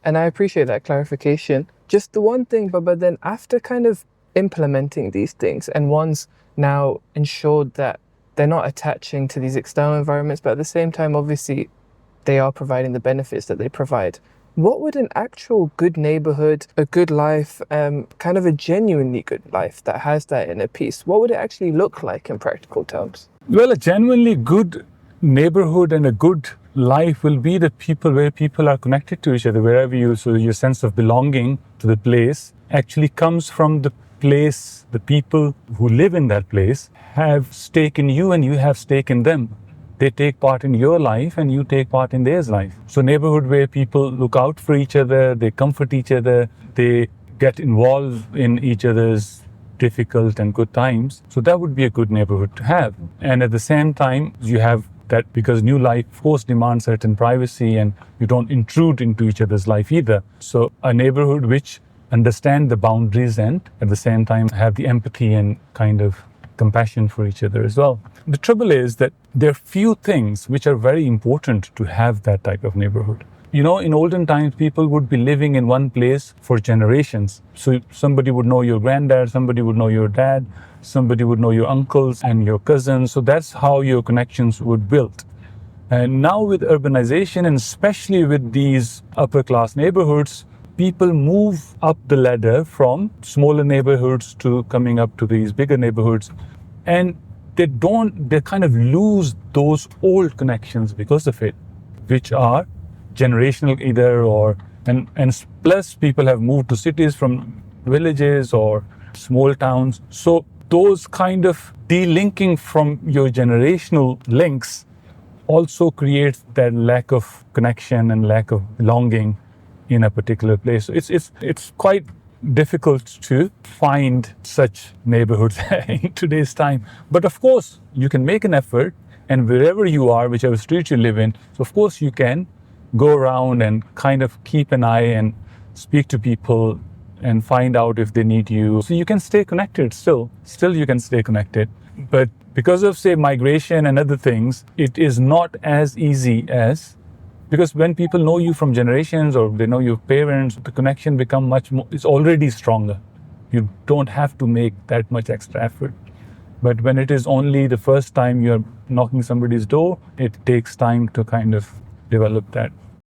And I appreciate that clarification. Just the one thing, but then after kind of implementing these things and one's now ensured that they're not attaching to these external environments, but at the same time, obviously, they are providing the benefits that they provide. What would an actual good neighborhood, a good life, kind of a genuinely good life that has that inner peace, what would it actually look like in practical terms? Well, a genuinely good neighborhood and a good life will be the people where people are connected to each other, wherever you, so your sense of belonging to the place actually comes from the place. The people who live in that place have stake in you and you have stake in them. They take part in your life and you take part in theirs life. So neighborhood where people look out for each other, they comfort each other, they get involved in each other's difficult and good times. So that would be a good neighborhood to have. And at the same time, you have that because new life, of course, demands certain privacy and you don't intrude into each other's life either. So a neighborhood which understand the boundaries and at the same time have the empathy and kind of compassion for each other as well. The trouble is that there are few things which are very important to have that type of neighborhood. You know, in olden times, people would be living in one place for generations. So somebody would know your granddad, somebody would know your dad, somebody would know your uncles and your cousins. So that's how your connections would build. And now with urbanization, and especially with these upper class neighborhoods, people move up the ladder from smaller neighborhoods to coming up to these bigger neighborhoods. And they kind of lose those old connections because of it, which are generational either, and plus people have moved to cities from villages or small towns. So those kind of delinking from your generational links also creates that lack of connection and lack of belonging in a particular place. So it's quite difficult to find such neighborhoods in today's time. But of course, you can make an effort, and wherever you are, whichever street you live in, so of course you can go around and kind of keep an eye and speak to people and find out if they need you. So you can stay connected still you can stay connected. But because of, say, migration and other things, it is not as easy as, because when people know you from generations or they know your parents, the connection become much more, it's already stronger. You don't have to make that much extra effort. But when it is only the first time you're knocking somebody's door, it takes time to kind of develop that.